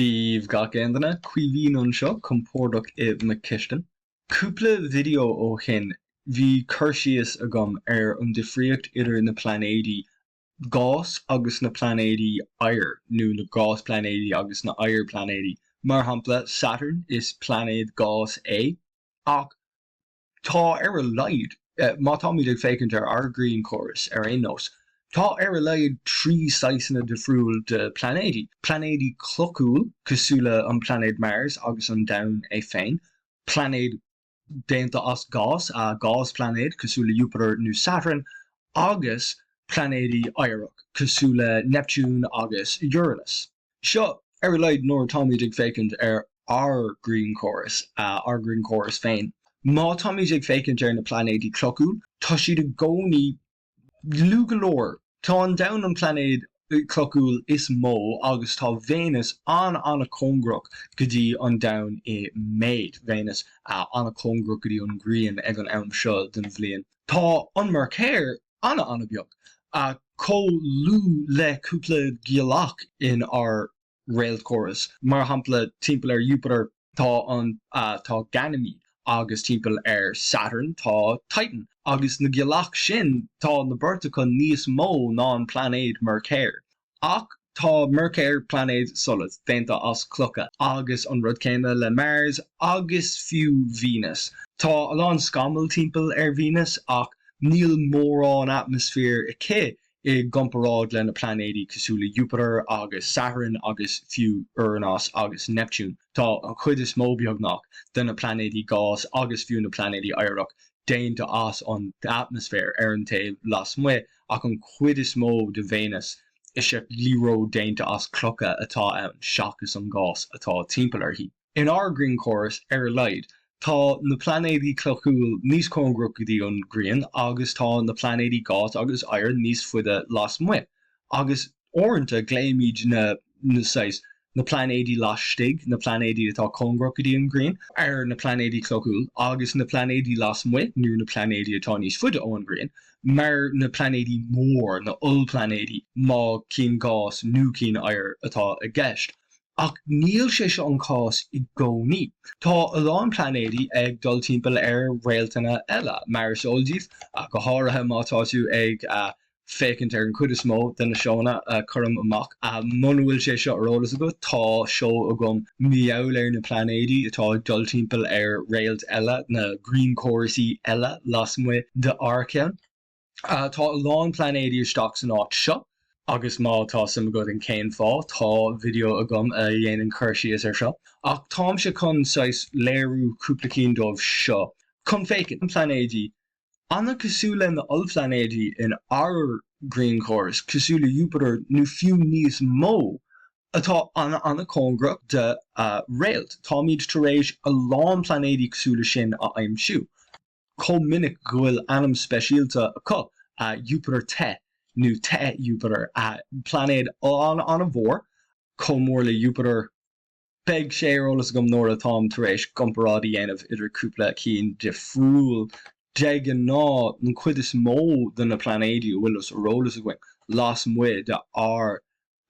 Díomh gach aontaithe cuimhín anseo compordach I McKiston. Cúpla video ó chin bhí chuirsíos agam an difríocht idir na pláinéidí gás agus na pláinéidí oighear nó na gás pláinéidí agus na oighear pláinéidí. Mar shampla Saturn is pláinéid gás é ach tá ar a leid má tá muid ag fécinnt ar Green Chorus ar aon nós. Tá ar a leid trí saisina difriúil de pláinéidí. Pláinéidí clocúil cosúla an pláinéid Mars agus an domhan é féin. Pláinéid déanta as gás a gás pláinéid cosúla Iúpatar nó Saturn agus pláinéidí oighearach cosúla Neptune agus Uranus. Seo ar a leid nóir tá muid ag fécinnt ar Green Chorus féin. Má tá muid ag fécinnt ar na pláinéidí clocúil, tá siad a gcónaí lugalóir. Tá an domhan an pláinéid clocúil is mó agus tá Venus an a congrach go dtí an domhan I méid. Venus an congrach go dtí an Grian ag an am seo den bhliain. Tá an Mercéir an beag có lú le cúpla gialach in ar Rail Chorus. Mar shampla timpeall ar Iúpatar tá Ganymede. Agus timpeall ar Saturn tá Titan. Agus na gialach sin tá na burtacha níos mó ná an pláinéid Mercéir. Ach tá Mercéir pláinéid solid déanta as clocha agus an rud céine le Mars agus fiú Venus. Tá an scamal timpeall ar Venus ach níl mór an atmosfér ice I gomparáid le na pláinéidí cosúla Iúpatar agus Saturn agus fiú Uranus agus Neptune. Tá an chuid is mó beag nach den na pláinéidí gás agus fiú na pláinéidí oighearach déanta as an atmosfér ar an taobh las muo ach an chuid is mó de Venus is sé líró déanta as clocha atá ann seachas an gás atá timpeall ar hí. In our Green Chorus ar a leid, tá na pláinéidí clocúil níos congrach go dtí an Grian agus tá na pláinéidí gás agus oighear níos fuide las muo. Agus orintanta gléimid na pláinéidí las stig, na pláinéidí atá congrach go dtí an Grian ar na pláinéidí clocúil agus na pláinéidí las muo nó na pláinéidí atá níos fuide ó an Grian, mar na pláinéidí mór na ulpláinéidí má cinn gás nó cinn oighear atá a gceist. Ach níl sé seo an cás I gcónaí. Tá an pláinéidí ag dul timpeall ar réaltaine eile mar seoldíh go háirithe má táú ag fécinnt ar an cuid is mó den na seóna chuim amach. Muna bhfuil sé seo arolalas agat tá seo agam miall ar na pláinéidí atá ag dul timpeall ar réalt eile na Green Chorusaí eile las muo de Arceann. Tá an pláinéidí isteach san áit seo. Agus má tá sim go an céin fá tá video agam a dhéanaan chuirsíos ar seo. Ach tám se chun sais léirú cúpla cín dómh seo. Chun fécinn an pláinéidí anna cosúla na ulpláinéidí in our Green Chorus cosúla Iúpatar nó fiú níos mó atá anna congrach de réalt. Tá míid tar éis a lán pláinéidí cosúla sin a aimimsú. Có minic go bhfuil anam speisialta acu Iúpatar Te. Nu te Iúpatar pláinéid an a bhór comór le Iúpatar beg sé arolalas gom nóir atá tar éis gomparáidí dhéanamh idir cúpla cín difriúil de an ná an cuid is mó den na pláinéidí bhfuil arolalas a gcuin las muo de ar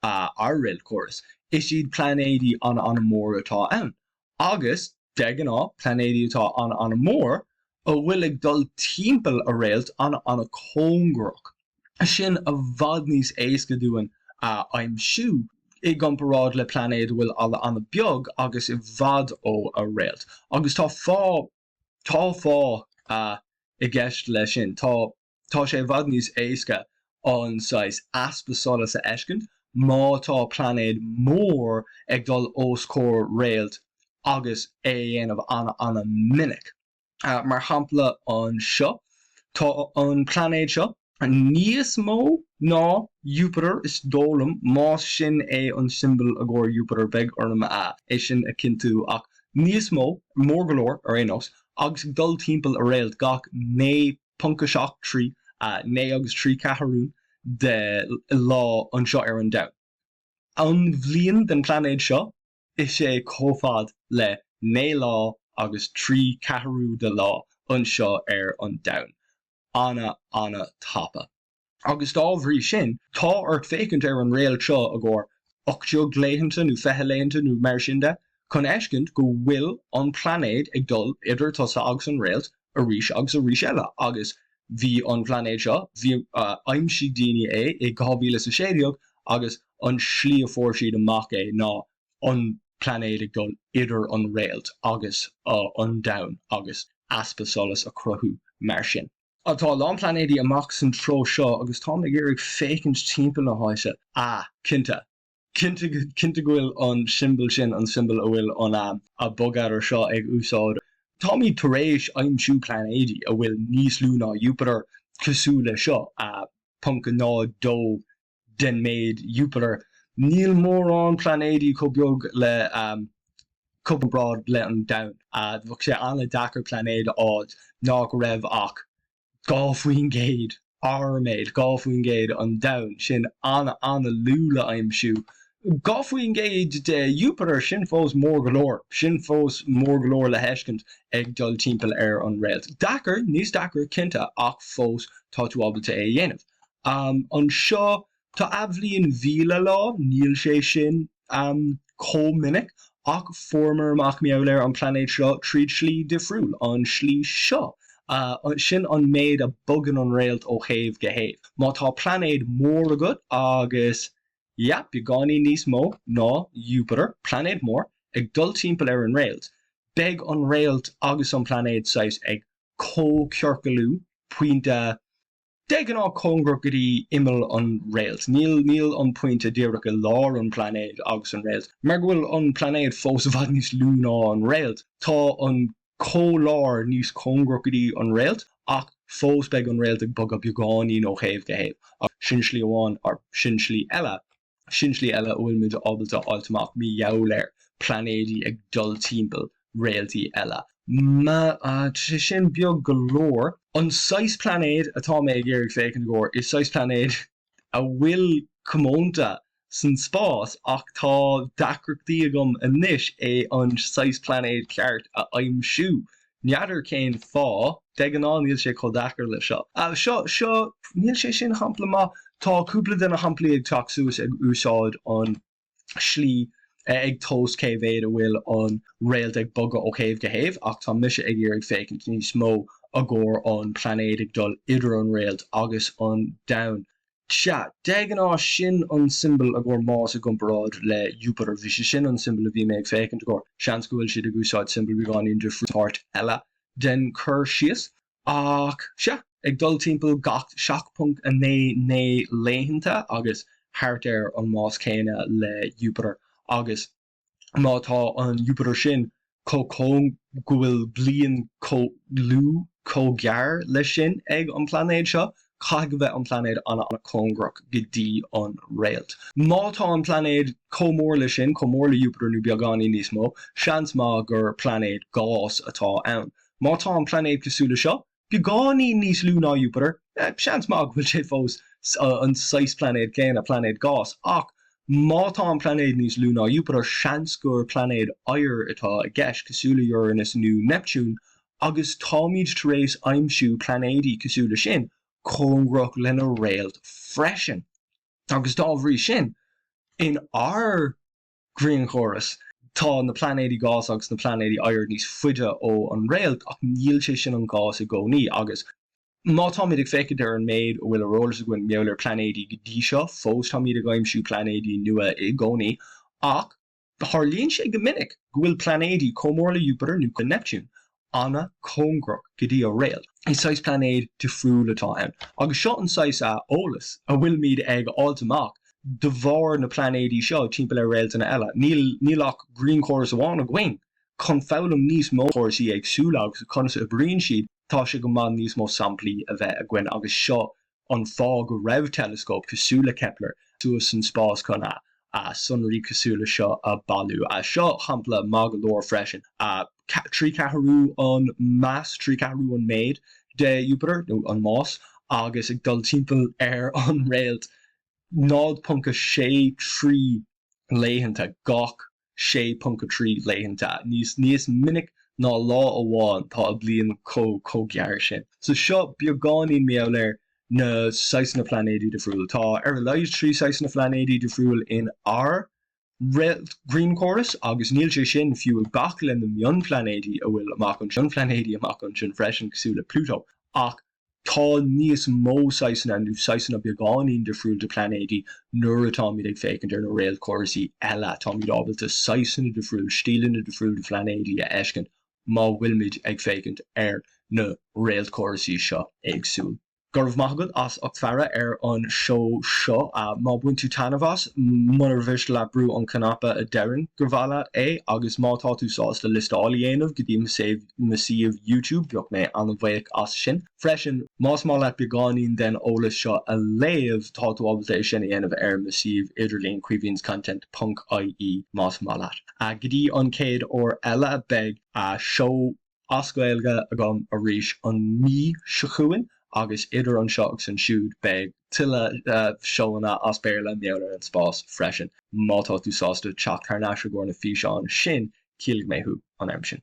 Rail Chorus. Is siad pláinéidí an mór atá ann. Agus de an ná pláinéidí atá an mór a bhfuil ag dul timpeall a réalt an congrach. Sin a bhd níos éasca dúin aimimsú I gomparáid le pláinéid bhfuil an beag agus I bhd ó a réalt. Agus tá fá I gceist le sin tá sé bhd níos éasca an sais aspa solas a eiscint má tá pláinéid mór ag dul os cór réalt agus dhéanamh anna minic. Mar shampla an seo tá an pláinéid seo níos mó ná Iúpatar is dólam más sin an symbol a gcóir Iúpatar beg orm é sin a cintú ach níos mó mór golóir ar aonós agus dul timpeall a réalt gach 9.3 agus 3 catharún de lá an seo ar an domhan. An bhliain den pláinéid seo is sé cófad le 9 lá agus 3 catharú de lá an seo ar an domhan. Anna tapa. Agus dá bhrí sin tá ort fécinnt ar an réal seo a gcóir ochtiog léitheanta nó fethe léitheanta nó mar sin de, chun eiscint go bhfuil an plánéid ag dul idir tusa agus an réalt a rís agus a rís eile. Agus bhí an plánéid seo, bhí aimsí daoine é ag 2016 agus an slí a fór siad amach é ná an plánéid ag dul idir an réalt agus an domhan agus aspa solas a cruthú mar sin. Atá lán plánéidí amach san tro seo agus tá ag iarraigh fécint timpeall na háise cinnte gohfuil an symbol sin an symbol a bhfuil an a bogadar seo ag úsáid. Tá míad tar éis aimsú plánéidí a bhfuil níos lú ná Iúpatar cosúla seo punca ná dó den méid Iúpatar. Níl mór an plánéidí có beag le cupabrád le an domhan. Bhg sé anna dachar plánéid ád ná go raibh ach gá faoin géad arméid, gá faoin géad an domhan sin anna lúla aimsú. Gá faoin géad de Iúpatar sin fós mór golóir, sin fós mór golóir le heiscint ag dul timpeall ar an réalt. Dachar, níos dachar cinnte ach fós tá tú ábalta é dhéanamh. An seo tá abhlíonn mhíle lá, níl sé sin cominic ach formar amach meabhlair an plánéid seo tríd slí difriúil an slí seo. Sin an méid a bogan an réalt ó chéimh go chéimh. Má tá plánéid mór agat agus beagání níos mó ná Iúpatar, plánéid mór ag dul timpeall ar an réalt. Beg an réalt agus an plánéid sais ag cócearcalú puinte degan á cóngrach gotí imil an réalt. Níl an puinte díreach a lár an plánéid agus an réalt. Mar bhfuil an plánéid fós a bhag níos lú ná an réalt. Tá an cólár níos cóngrach gotí an réalt ach fós beg an réalt ag bog a beagání nó chéimh go chéimh. Sin slí amháin ar sin slí eile. Sin slí eile bhfuil muid ábalta áilteach mí jaabhléir plánéidí ag dul timpeall réaltaí eile. Sin beag golóir an 6 plánéid atá mé ag iarraigh fécinn go is 6 plánéid a bhfuil commónta san spás ach tá dacrachtaí agam anois é an 6 plánéid ceart a aimsú. Neadar céin fá degan á níl sé có dachar le seo. Seo níl sé sin hampla má tá cúpla den a hamplaí ag teach suas ag úsáid an slí ag tós céhhéad a bhfuil an réalt ag boga ó chéimh go chéimh ach tá mise ag iarraigh fécinn níos mó a gcóir an plánéid ag dul idir an réalt agus an domhan. Degan á sin an symbol a gcóir más a gcomparáid le Iúpatar. Bhí sé sin an symbol a bhí mé ag fécinn go seans go bhfuil siad ag úsáid symbol beagání difriúil eile den chur síos ach ag dul timpeall gach 7.9 léitheanta agus thart ar an más céine le Iúpatar agus mátá an Iúpatar sin có go bhfuil bliain lú cógear le sin ag an plánéid seo chaig bheith an plánéid anna cóngrach go dtí an réalt. Mátá an plánéid comór le sin, comór le Iúpatar nó beagání níos mó, seans má gur plánéid gás atá ann. Mátá an plánéid cosúla seo, beagání níos lú ná Iúpatar, seans má bhfuil sé fós an 6 plánéid céin a plánéid gás ach mátá an plánéid níos lú ná Iúpatar seans gur plánéid oighear atá a gceist cosúla Uranus nó Neptún agus táimid tar éis aimsú plánéidí cosúla sin cóngrach lena réalt freisin. Agus dá bhrí sin in our green chorus tá na plánéidí gás agus na plánéidí oighear níos fuide ó an réalt ach níl sé sin an gás a gcónaí agus má tá míad ag fécinn ar an méid ó bhfuil a rólas a gin meabhlair plánéidí go dtí seo fós tá míad a gcaimsú plánéidí nua i gcónaí ach tharlíonn sé go minic go bhfuil plánéidí comór le Iúpatar nó go Neptún anna cóngrach go dtí a réalt. Is 6 plánéid difriúil atá ann. Agus seo an 6 ólas a bhfuil míad ag áilteach de bhar na plánéidí seo timpeall ar réaltaine eile. Níl ach green chorus amháin a ghain chun fálam níos mó chóirsaí agsúla agus chunas a bhríonn siad tá sé go man níos mó samplaí a bheith a ghain agus seo an fá go raibh telescóp cosúla Kepler suas san spás chun sunraí cosúla seo a bailú. Seo hampla má go leor freisin. Trí cathrú an meas, trí cathrú an méid de Iúpatar nó an más agus ag dul timpeall ar an réalt 0.3 léitheanta gach 6.3 léitheanta. Níos minic ná lá amháin tá a bliain cógear sin. So seo beagání meabhlair na Saghasanna Pláinéid de friúil. Tá araile trí Saghasanna Pláinéid de friúil in Green Chorus agus níl sé sin fiú gach le na mion Pláinéid a bhfuil amach an sin Pláinéid amach an sin freisin cosúla Pluto. Ach tá níos mó Saghasanna an Saghasanna beagán de friúil de Pláinéid nuair atá míad ag fécinn ar na réal chorasaí eile tá míad ábalta Saghasanna de friúil stílanna de friúil de Pláinéid a eiscin má bhfuil míad ag fécinn ar na réal chorasaí seo agsúil. Gurb maithagad as ach fearra ar an show seo má buin tú tanamhas munar bhis le brú an canapa a dearan gur bhela é agus mátá tú sás le listálaí aanamh go dtí masíomh YouTube beag mé an bhaíoch as sin. Freisin más má le beagáín den ólas seo a léamh tá tú ábalta sin aanamh ar masíomh idirlíon cuivíns content.ie más má leat. Go dtí an céad ó eile beag show ascailge agam a rís an mí sechuin agus idir an seach san siúd beag tuile seoanna as béarla meabhar an spás freisin. Mátá tú sásta teach tarnáise gcóir na físeán sin cílig méthú an aim sin.